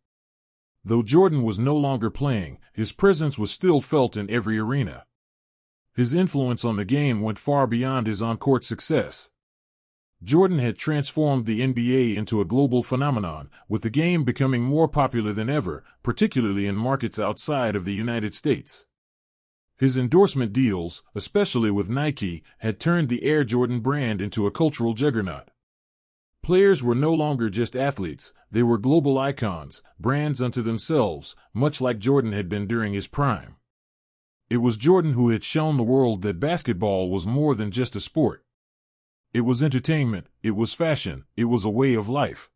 Though Jordan was no longer playing, his presence was still felt in every arena. His influence on the game went far beyond his on-court success. Jordan had transformed the NBA into a global phenomenon, with the game becoming more popular than ever, particularly in markets outside of the United States. His endorsement deals, especially with Nike, had turned the Air Jordan brand into a cultural juggernaut. Players were no longer just athletes, they were global icons, brands unto themselves, much like Jordan had been during his prime. It was Jordan who had shown the world that basketball was more than just a sport. It was entertainment, it was fashion, it was a way of life.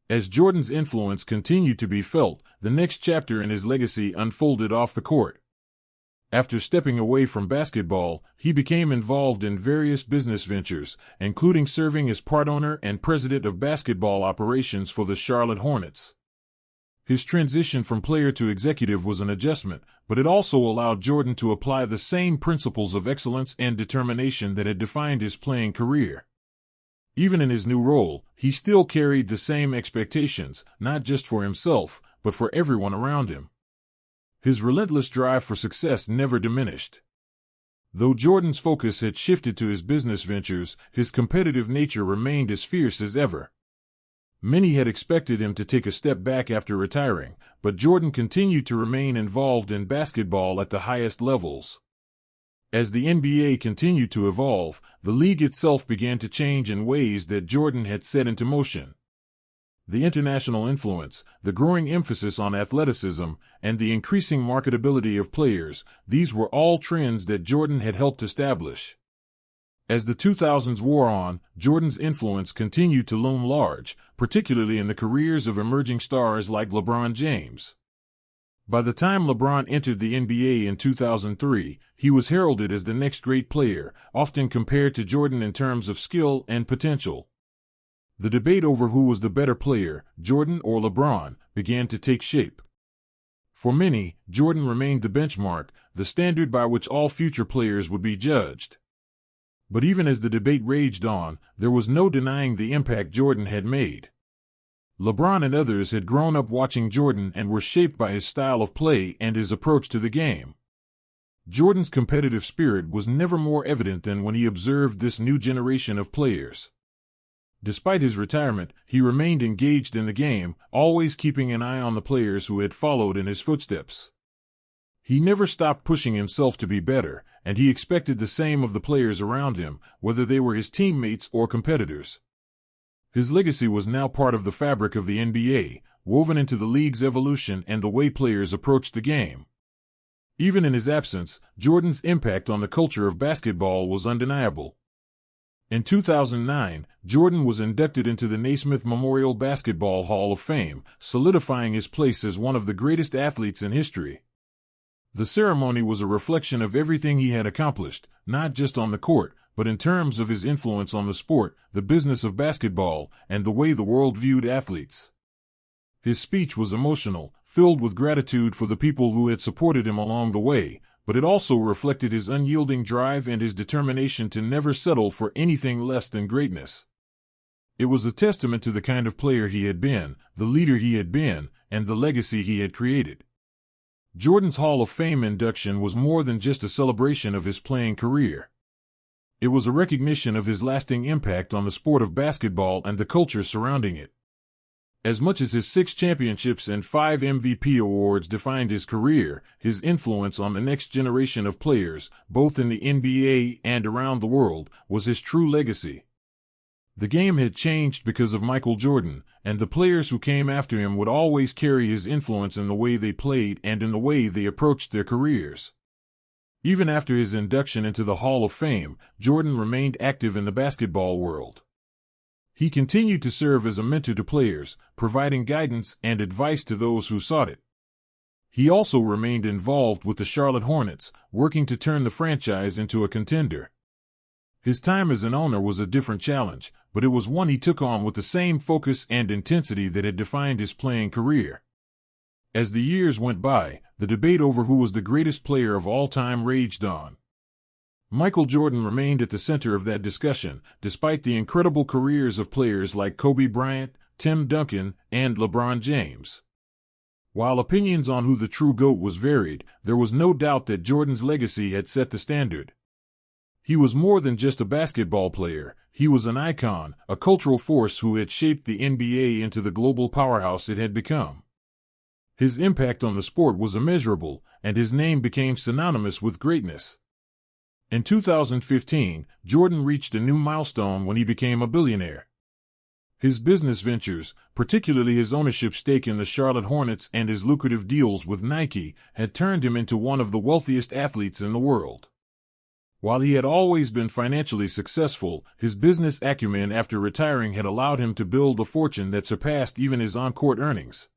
As Jordan's influence continued to be felt, the next chapter in his legacy unfolded off the court. After stepping away from basketball, he became involved in various business ventures, including serving as part owner and president of basketball operations for the Charlotte Hornets. His transition from player to executive was an adjustment, but it also allowed Jordan to apply the same principles of excellence and determination that had defined his playing career. Even in his new role, he still carried the same expectations, not just for himself, but for everyone around him. His relentless drive for success never diminished. Though Jordan's focus had shifted to his business ventures, his competitive nature remained as fierce as ever. Many had expected him to take a step back after retiring, but Jordan continued to remain involved in basketball at the highest levels. As the NBA continued to evolve, the league itself began to change in ways that Jordan had set into motion. The international influence, the growing emphasis on athleticism, and the increasing marketability of players, these were all trends that Jordan had helped establish. As the 2000s wore on, Jordan's influence continued to loom large, particularly in the careers of emerging stars like LeBron James. By the time LeBron entered the NBA in 2003, he was heralded as the next great player, often compared to Jordan in terms of skill and potential. The debate over who was the better player, Jordan or LeBron, began to take shape. For many, Jordan remained the benchmark, the standard by which all future players would be judged. But even as the debate raged on, there was no denying the impact Jordan had made. LeBron and others had grown up watching Jordan and were shaped by his style of play and his approach to the game. Jordan's competitive spirit was never more evident than when he observed this new generation of players. Despite his retirement, he remained engaged in the game, always keeping an eye on the players who had followed in his footsteps. He never stopped pushing himself to be better, and he expected the same of the players around him, whether they were his teammates or competitors. His legacy was now part of the fabric of the NBA, woven into the league's evolution and the way players approached the game. Even in his absence, Jordan's impact on the culture of basketball was undeniable. In 2009, Jordan was inducted into the Naismith Memorial Basketball Hall of Fame, solidifying his place as one of the greatest athletes in history. The ceremony was a reflection of everything he had accomplished, not just on the court, but in terms of his influence on the sport, the business of basketball, and the way the world viewed athletes. His speech was emotional, filled with gratitude for the people who had supported him along the way, but it also reflected his unyielding drive and his determination to never settle for anything less than greatness. It was a testament to the kind of player he had been, the leader he had been, and the legacy he had created. Jordan's Hall of Fame induction was more than just a celebration of his playing career. It was a recognition of his lasting impact on the sport of basketball and the culture surrounding it. As much as his 6 championships and 5 MVP awards defined his career, his influence on the next generation of players, both in the NBA and around the world, was his true legacy. The game had changed because of Michael Jordan, and the players who came after him would always carry his influence in the way they played and in the way they approached their careers. Even after his induction into the Hall of Fame, Jordan remained active in the basketball world. He continued to serve as a mentor to players, providing guidance and advice to those who sought it. He also remained involved with the Charlotte Hornets, working to turn the franchise into a contender. His time as an owner was a different challenge, but it was one he took on with the same focus and intensity that had defined his playing career. As the years went by, the debate over who was the greatest player of all time raged on. Michael Jordan remained at the center of that discussion, despite the incredible careers of players like Kobe Bryant, Tim Duncan, and LeBron James. While opinions on who the true GOAT was varied, there was no doubt that Jordan's legacy had set the standard. He was more than just a basketball player, he was an icon, a cultural force who had shaped the NBA into the global powerhouse it had become. His impact on the sport was immeasurable, and his name became synonymous with greatness. In 2015, Jordan reached a new milestone when he became a billionaire. His business ventures, particularly his ownership stake in the Charlotte Hornets and his lucrative deals with Nike, had turned him into one of the wealthiest athletes in the world. While he had always been financially successful, his business acumen after retiring had allowed him to build a fortune that surpassed even his on-court earnings.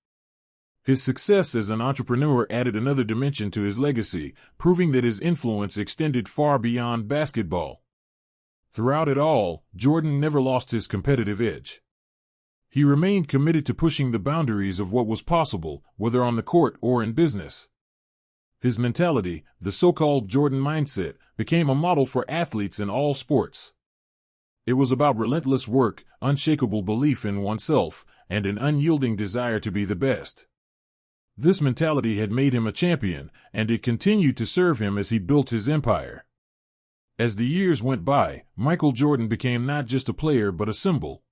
His success as an entrepreneur added another dimension to his legacy, proving that his influence extended far beyond basketball. Throughout it all, Jordan never lost his competitive edge. He remained committed to pushing the boundaries of what was possible, whether on the court or in business. His mentality, the so-called Jordan mindset, became a model for athletes in all sports. It was about relentless work, unshakable belief in oneself, and an unyielding desire to be the best. This mentality had made him a champion, and it continued to serve him as he built his empire. As the years went by, Michael Jordan became not just a player but a symbol.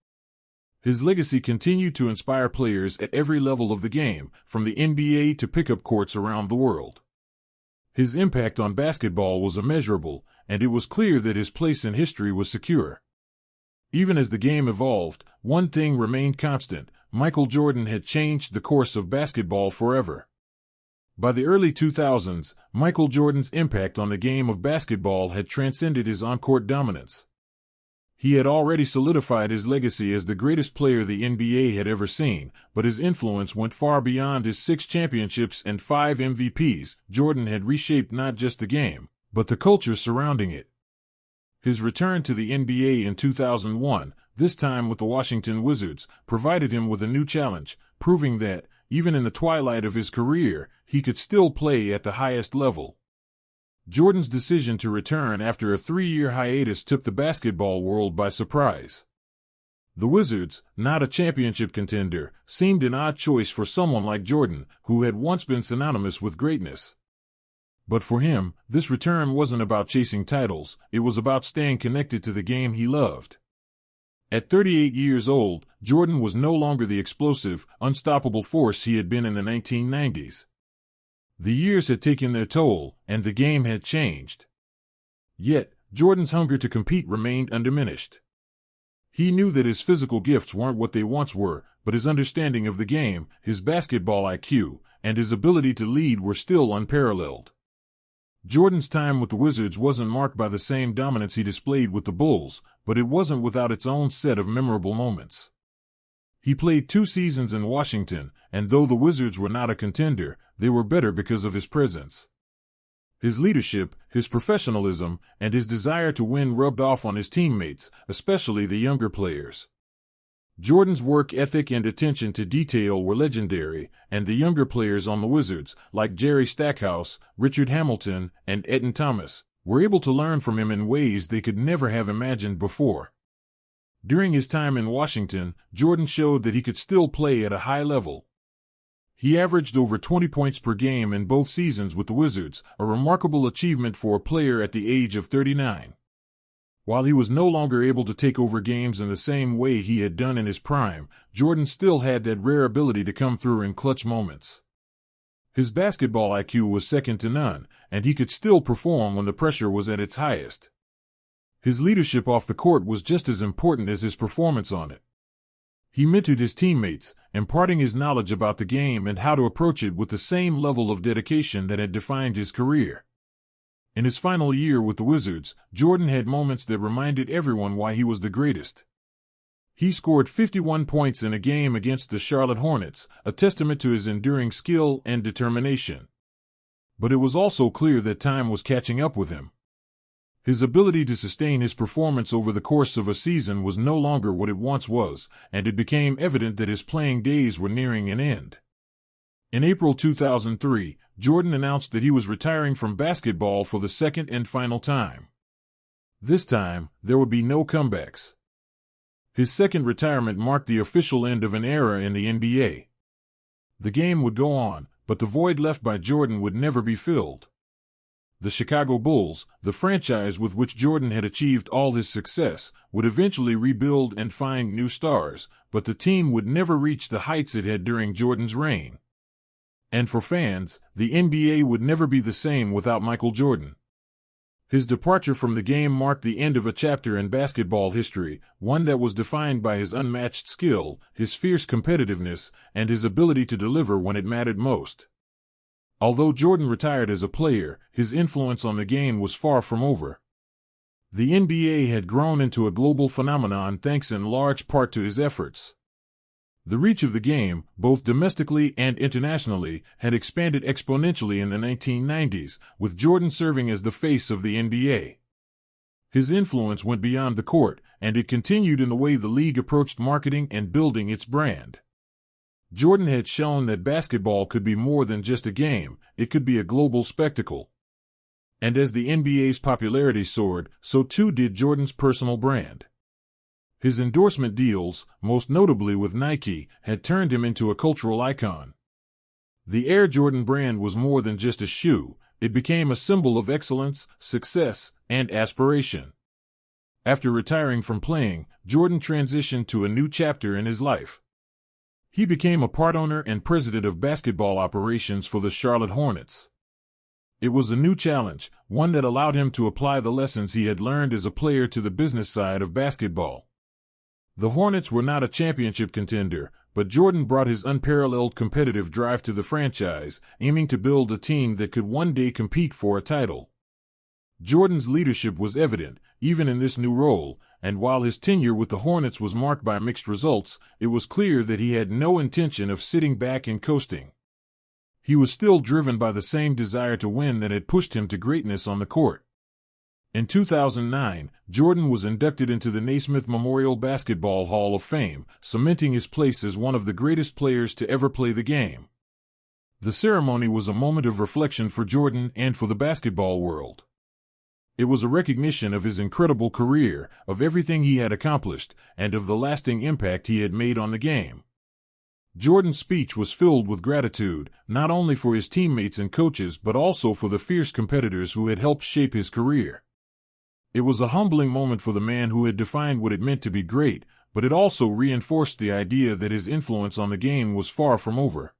His legacy continued to inspire players at every level of the game, from the NBA to pickup courts around the world. His impact on basketball was immeasurable, and it was clear that his place in history was secure. Even as the game evolved, one thing remained constant: Michael Jordan had changed the course of basketball forever. By the early 2000s, Michael Jordan's impact on the game of basketball had transcended his on-court dominance. He had already solidified his legacy as the greatest player the NBA had ever seen, but his influence went far beyond his 6 championships and 5 MVPs. Jordan had reshaped not just the game, but the culture surrounding it. His return to the NBA in 2001, this time with the Washington Wizards, provided him with a new challenge, proving that, even in the twilight of his career, he could still play at the highest level. Jordan's decision to return after a 3-year hiatus took the basketball world by surprise. The Wizards, not a championship contender, seemed an odd choice for someone like Jordan, who had once been synonymous with greatness. But for him, this return wasn't about chasing titles, it was about staying connected to the game he loved. At 38 years old, Jordan was no longer the explosive, unstoppable force he had been in the 1990s. The years had taken their toll, and the game had changed. Yet, Jordan's hunger to compete remained undiminished. He knew that his physical gifts weren't what they once were, but his understanding of the game, his basketball IQ, and his ability to lead were still unparalleled. Jordan's time with the Wizards wasn't marked by the same dominance he displayed with the Bulls, but it wasn't without its own set of memorable moments. He played 2 seasons in Washington, and though the Wizards were not a contender, they were better because of his presence. His leadership, his professionalism, and his desire to win rubbed off on his teammates, especially the younger players. Jordan's work ethic and attention to detail were legendary, and the younger players on the Wizards, like Jerry Stackhouse, Richard Hamilton, and Etan Thomas, were able to learn from him in ways they could never have imagined before. During his time in Washington, Jordan showed that he could still play at a high level. He averaged over 20 points per game in both seasons with the Wizards, a remarkable achievement for a player at the age of 39. While he was no longer able to take over games in the same way he had done in his prime, Jordan still had that rare ability to come through in clutch moments. His basketball IQ was second to none, and he could still perform when the pressure was at its highest. His leadership off the court was just as important as his performance on it. He mentored his teammates, imparting his knowledge about the game and how to approach it with the same level of dedication that had defined his career. In his final year with the Wizards, Jordan had moments that reminded everyone why he was the greatest. He scored 51 points in a game against the Charlotte Hornets, a testament to his enduring skill and determination. But it was also clear that time was catching up with him. His ability to sustain his performance over the course of a season was no longer what it once was, and it became evident that his playing days were nearing an end. In April 2003, Jordan announced that he was retiring from basketball for the second and final time. This time, there would be no comebacks. His second retirement marked the official end of an era in the NBA. The game would go on, but the void left by Jordan would never be filled. The Chicago Bulls, the franchise with which Jordan had achieved all his success, would eventually rebuild and find new stars, but the team would never reach the heights it had during Jordan's reign. And for fans, the NBA would never be the same without Michael Jordan. His departure from the game marked the end of a chapter in basketball history, one that was defined by his unmatched skill, his fierce competitiveness, and his ability to deliver when it mattered most. Although Jordan retired as a player, his influence on the game was far from over. The NBA had grown into a global phenomenon thanks in large part to his efforts. The reach of the game, both domestically and internationally, had expanded exponentially in the 1990s, with Jordan serving as the face of the NBA. His influence went beyond the court, and it continued in the way the league approached marketing and building its brand. Jordan had shown that basketball could be more than just a game, it could be a global spectacle. And as the NBA's popularity soared, so too did Jordan's personal brand. His endorsement deals, most notably with Nike, had turned him into a cultural icon. The Air Jordan brand was more than just a shoe, It became a symbol of excellence, success, and aspiration. After retiring from playing, Jordan transitioned to a new chapter in his life. He became a part owner and president of basketball operations for the Charlotte Hornets. It was a new challenge, one that allowed him to apply the lessons he had learned as a player to the business side of basketball. The Hornets were not a championship contender, but Jordan brought his unparalleled competitive drive to the franchise, aiming to build a team that could one day compete for a title. Jordan's leadership was evident, even in this new role, and while his tenure with the Hornets was marked by mixed results, it was clear that he had no intention of sitting back and coasting. He was still driven by the same desire to win that had pushed him to greatness on the court. In 2009, Jordan was inducted into the Naismith Memorial Basketball Hall of Fame, cementing his place as one of the greatest players to ever play the game. The ceremony was a moment of reflection for Jordan and for the basketball world. It was a recognition of his incredible career, of everything he had accomplished, and of the lasting impact he had made on the game. Jordan's speech was filled with gratitude, not only for his teammates and coaches but also for the fierce competitors who had helped shape his career. It was a humbling moment for the man who had defined what it meant to be great, but it also reinforced the idea that his influence on the game was far from over.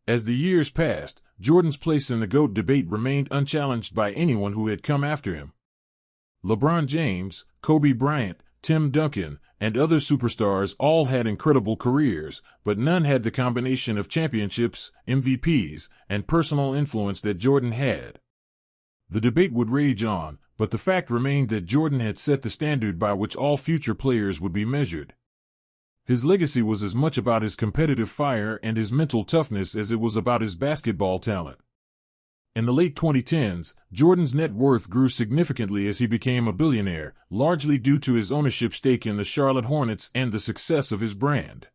As the years passed, Jordan's place in the GOAT debate remained unchallenged by anyone who had come after him. LeBron James, Kobe Bryant, Tim Duncan, and other superstars all had incredible careers, but none had the combination of championships, MVPs, and personal influence that Jordan had. The debate would rage on, but the fact remained that Jordan had set the standard by which all future players would be measured. His legacy was as much about his competitive fire and his mental toughness as it was about his basketball talent. In the late 2010s, Jordan's net worth grew significantly as he became a billionaire, largely due to his ownership stake in the Charlotte Hornets and the success of his brand.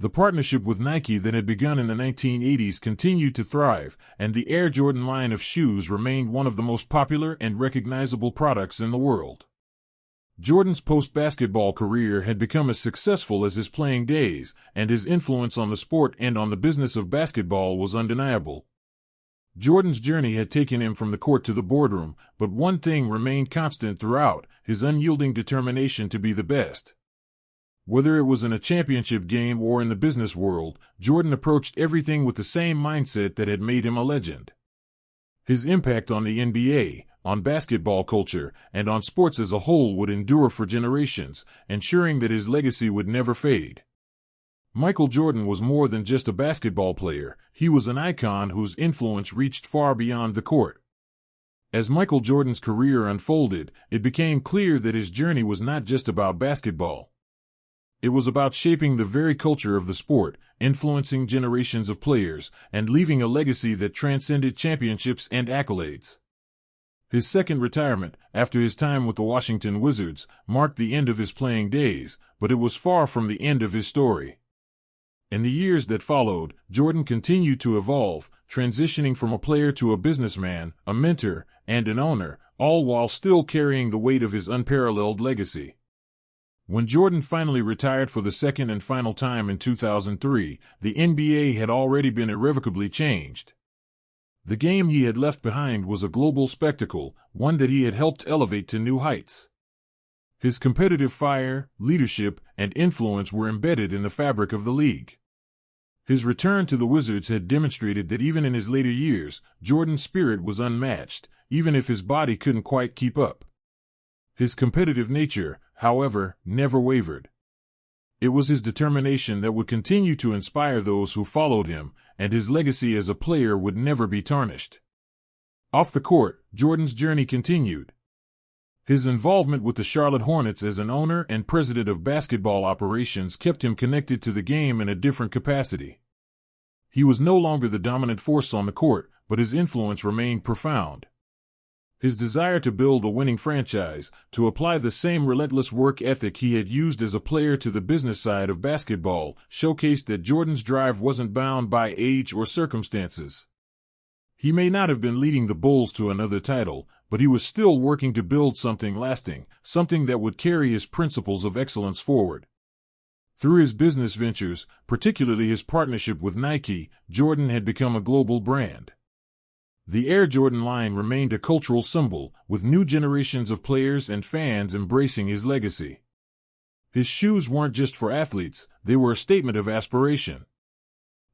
The partnership with Nike that had begun in the 1980s continued to thrive, and the Air Jordan line of shoes remained one of the most popular and recognizable products in the world. Jordan's post-basketball career had become as successful as his playing days, and his influence on the sport and on the business of basketball was undeniable. Jordan's journey had taken him from the court to the boardroom, but one thing remained constant throughout: his unyielding determination to be the best. Whether it was in a championship game or in the business world, Jordan approached everything with the same mindset that had made him a legend. His impact on the NBA, on basketball culture, and on sports as a whole would endure for generations, ensuring that his legacy would never fade. Michael Jordan was more than just a basketball player; he was an icon whose influence reached far beyond the court. As Michael Jordan's career unfolded, it became clear that his journey was not just about basketball. It was about shaping the very culture of the sport, influencing generations of players, and leaving a legacy that transcended championships and accolades. His second retirement, after his time with the Washington Wizards, marked the end of his playing days, but it was far from the end of his story. In the years that followed, Jordan continued to evolve, transitioning from a player to a businessman, a mentor, and an owner, all while still carrying the weight of his unparalleled legacy. When Jordan finally retired for the second and final time in 2003, the NBA had already been irrevocably changed. The game he had left behind was a global spectacle, one that he had helped elevate to new heights. His competitive fire, leadership, and influence were embedded in the fabric of the league. His return to the Wizards had demonstrated that even in his later years, Jordan's spirit was unmatched, even if his body couldn't quite keep up. His competitive nature, however, never wavered. It was his determination that would continue to inspire those who followed him, and his legacy as a player would never be tarnished. Off the court, Jordan's journey continued. His involvement with the Charlotte Hornets as an owner and president of basketball operations kept him connected to the game in a different capacity. He was no longer the dominant force on the court, but his influence remained profound. His desire to build a winning franchise, to apply the same relentless work ethic he had used as a player to the business side of basketball, showcased that Jordan's drive wasn't bound by age or circumstances. He may not have been leading the Bulls to another title, but he was still working to build something lasting, something that would carry his principles of excellence forward. Through his business ventures, particularly his partnership with Nike, Jordan had become a global brand. The Air Jordan line remained a cultural symbol, with new generations of players and fans embracing his legacy. His shoes weren't just for athletes, they were a statement of aspiration.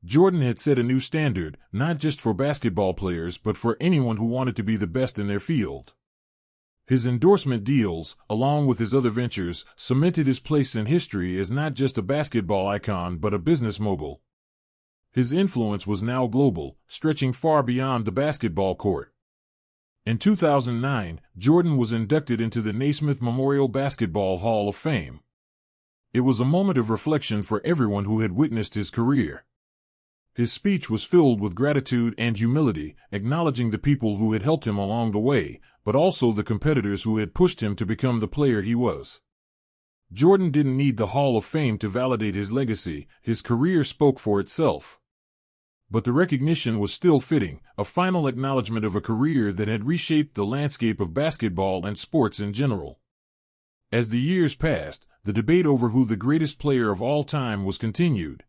Jordan had set a new standard, not just for basketball players but for anyone who wanted to be the best in their field. His endorsement deals, along with his other ventures, cemented his place in history as not just a basketball icon but a business mogul. His influence was now global, stretching far beyond the basketball court. In 2009, Jordan was inducted into the Naismith Memorial Basketball Hall of Fame. It was a moment of reflection for everyone who had witnessed his career. His speech was filled with gratitude and humility, acknowledging the people who had helped him along the way, but also the competitors who had pushed him to become the player he was. Jordan didn't need the Hall of Fame to validate his legacy, his career spoke for itself. But the recognition was still fitting, a final acknowledgement of a career that had reshaped the landscape of basketball and sports in general. As the years passed, the debate over who the greatest player of all time was continued.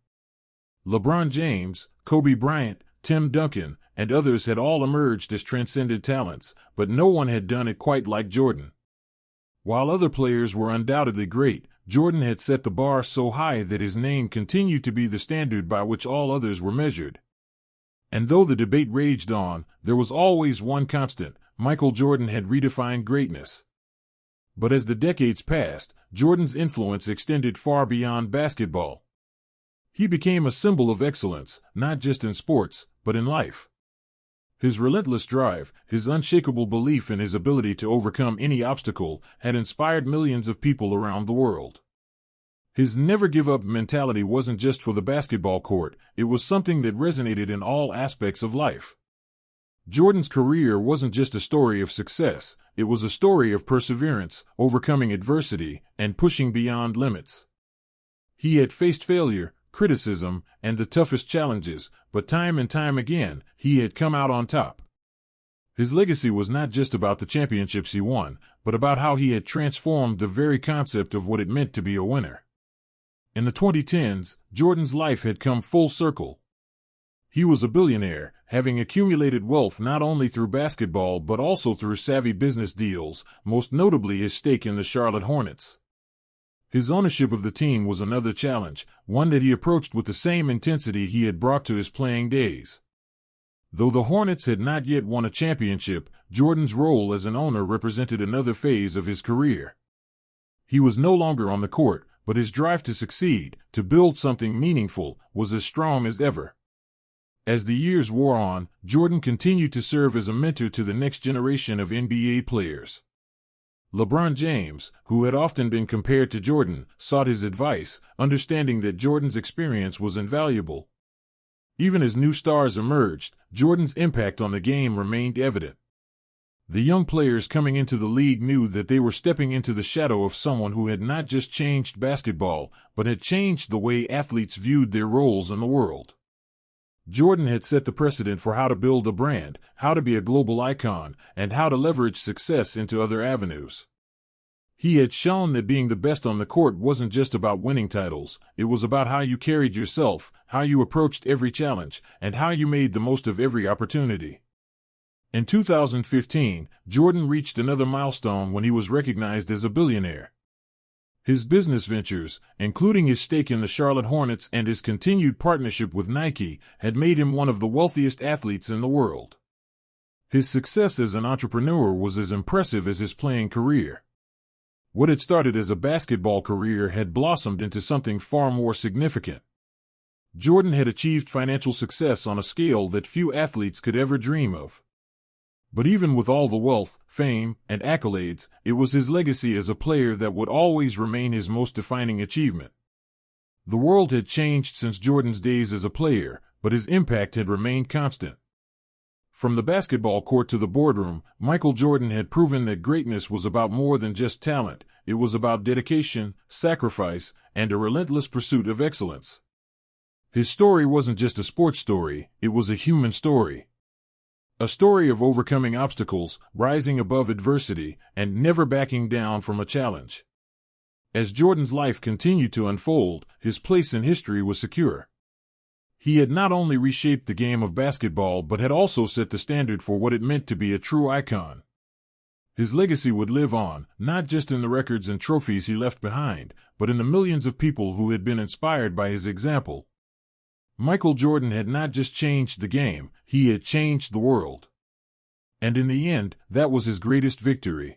LeBron James, Kobe Bryant, Tim Duncan, and others had all emerged as transcendent talents, but no one had done it quite like Jordan. While other players were undoubtedly great, Jordan had set the bar so high that his name continued to be the standard by which all others were measured. And though the debate raged on, there was always one constant: Michael Jordan had redefined greatness. But as the decades passed, Jordan's influence extended far beyond basketball. He became a symbol of excellence, not just in sports, but in life. His relentless drive, his unshakable belief in his ability to overcome any obstacle, had inspired millions of people around the world. His never-give-up mentality wasn't just for the basketball court, it was something that resonated in all aspects of life. Jordan's career wasn't just a story of success, it was a story of perseverance, overcoming adversity, and pushing beyond limits. He had faced failure, criticism, and the toughest challenges, but time and time again, he had come out on top. His legacy was not just about the championships he won, but about how he had transformed the very concept of what it meant to be a winner. In the 2010s, Jordan's life had come full circle. He was a billionaire, having accumulated wealth not only through basketball but also through savvy business deals, most notably his stake in the Charlotte Hornets. His ownership of the team was another challenge, one that he approached with the same intensity he had brought to his playing days. Though the Hornets had not yet won a championship, Jordan's role as an owner represented another phase of his career. He was no longer on the court, but his drive to succeed, to build something meaningful, was as strong as ever. As the years wore on, Jordan continued to serve as a mentor to the next generation of NBA players. LeBron James, who had often been compared to Jordan, sought his advice, understanding that Jordan's experience was invaluable. Even as new stars emerged, Jordan's impact on the game remained evident. The young players coming into the league knew that they were stepping into the shadow of someone who had not just changed basketball, but had changed the way athletes viewed their roles in the world. Jordan had set the precedent for how to build a brand, how to be a global icon, and how to leverage success into other avenues. He had shown that being the best on the court wasn't just about winning titles, it was about how you carried yourself, how you approached every challenge, and how you made the most of every opportunity. In 2015, Jordan reached another milestone when he was recognized as a billionaire. His business ventures, including his stake in the Charlotte Hornets and his continued partnership with Nike, had made him one of the wealthiest athletes in the world. His success as an entrepreneur was as impressive as his playing career. What had started as a basketball career had blossomed into something far more significant. Jordan had achieved financial success on a scale that few athletes could ever dream of. But even with all the wealth, fame, and accolades, it was his legacy as a player that would always remain his most defining achievement. The world had changed since Jordan's days as a player, but his impact had remained constant. From the basketball court to the boardroom, Michael Jordan had proven that greatness was about more than just talent, it was about dedication, sacrifice, and a relentless pursuit of excellence. His story wasn't just a sports story, it was a human story. A story of overcoming obstacles, rising above adversity, and never backing down from a challenge. As Jordan's life continued to unfold, his place in history was secure. He had not only reshaped the game of basketball but had also set the standard for what it meant to be a true icon. His legacy would live on, not just in the records and trophies he left behind, but in the millions of people who had been inspired by his example. Michael Jordan had not just changed the game, he had changed the world. And in the end, that was his greatest victory.